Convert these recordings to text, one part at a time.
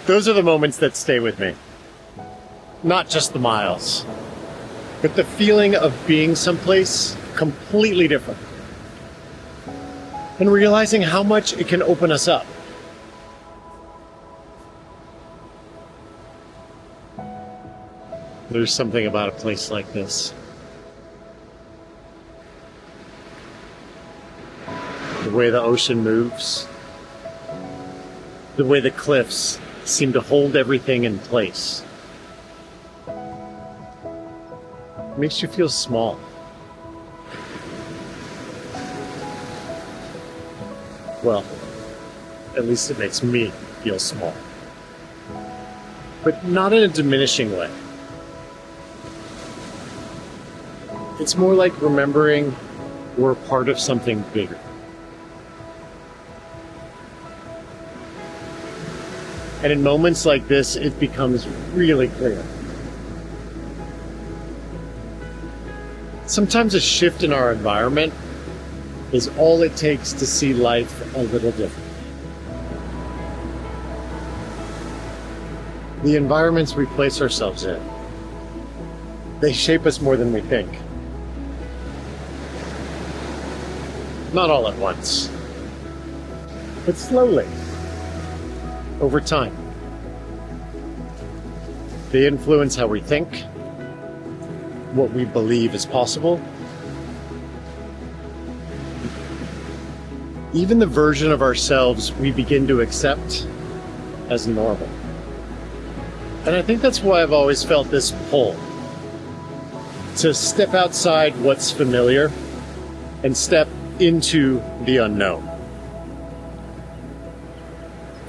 Those are the moments that stay with me. Not just the miles, but the feeling of being someplace completely different. And realizing how much it can open us up. There's something about a place like this. The way the ocean moves. The way the cliffs seem to hold everything in place. It makes you feel small. Well, at least it makes me feel small. But not in a diminishing way. It's more like remembering we're part of something bigger. And in moments like this, it becomes really clear. Sometimes a shift in our environment is all it takes to see life a little different. The environments we place ourselves in, they shape us more than we think. Not all at once, but slowly, over time. They influence how we think, what we believe is possible, even the version of ourselves we begin to accept as normal. And I think that's why I've always felt this pull to step outside what's familiar and step into the unknown.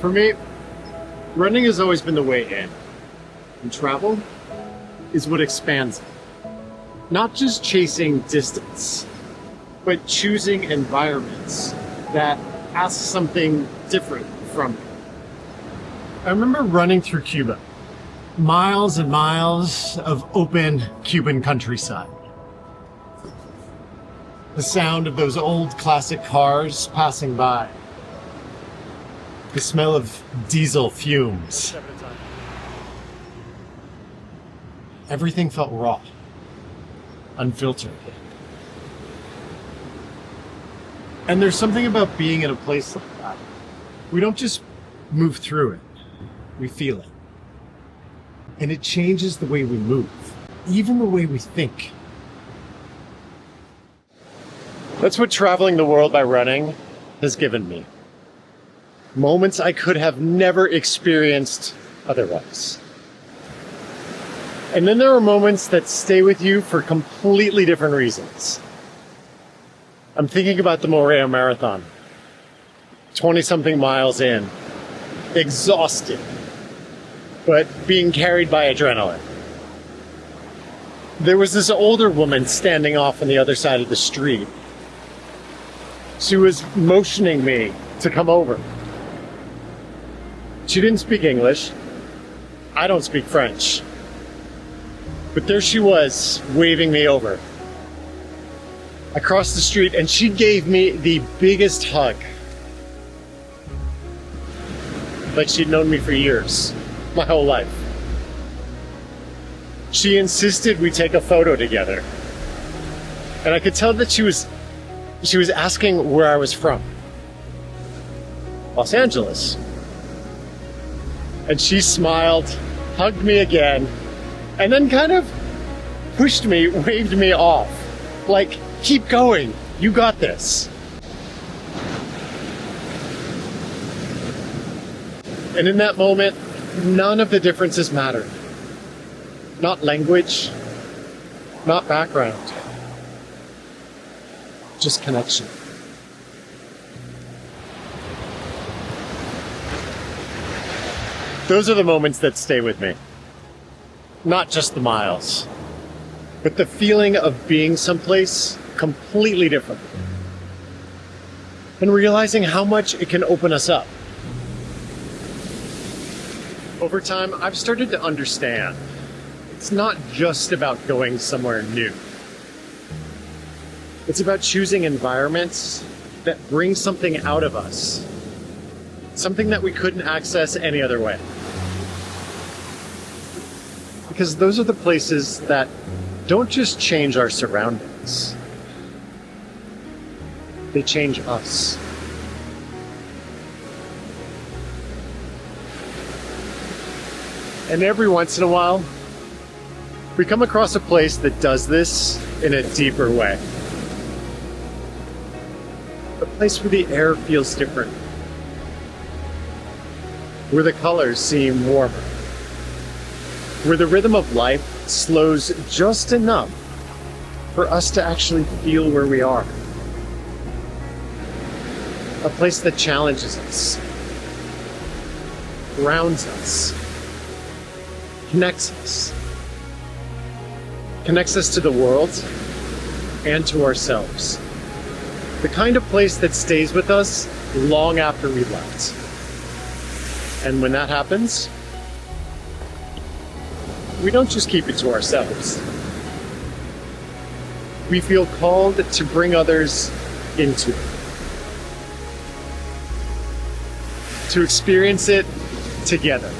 For me, running has always been the way in, and travel is what expands it. Not just chasing distance, but choosing environments that ask something different from me. I remember running through Cuba, miles and miles of open Cuban countryside. The sound of those old classic cars passing by. The smell of diesel fumes. Everything felt raw, unfiltered. And there's something about being in a place like that. We don't just move through it, we feel it. And it changes the way we move, even the way we think. That's what traveling the world by running has given me. Moments I could have never experienced otherwise. And then there are moments that stay with you for completely different reasons. I'm thinking about the Morocco Marathon. 20-something miles in, exhausted, but being carried by adrenaline. There was this older woman standing off on the other side of the street. She was motioning me to come over. She didn't speak English. I don't speak French. But there she was, waving me over. I crossed the street and she gave me the biggest hug. Like she'd known me for years, my whole life. She insisted we take a photo together. And I could tell that she was asking where I was from. Los Angeles. And she smiled, hugged me again, and then kind of pushed me, waved me off. Like, keep going, you got this. And in that moment, none of the differences mattered. Not language, not background. Just connection. Those are the moments that stay with me. Not just the miles, but the feeling of being someplace completely different. And realizing how much it can open us up. Over time, I've started to understand it's not just about going somewhere new. It's about choosing environments that bring something out of us, something that we couldn't access any other way. because those are the places that don't just change our surroundings, they change us. And every once in a while, we come across a place that does this in a deeper way. A place where the air feels different, where the colors seem warmer, where the rhythm of life slows just enough for us to actually feel where we are. A place that challenges us, grounds us, connects us to the world and to ourselves. The kind of place that stays with us long after we left. And when that happens, we don't just keep it to ourselves. We feel called to bring others into it, to experience it together.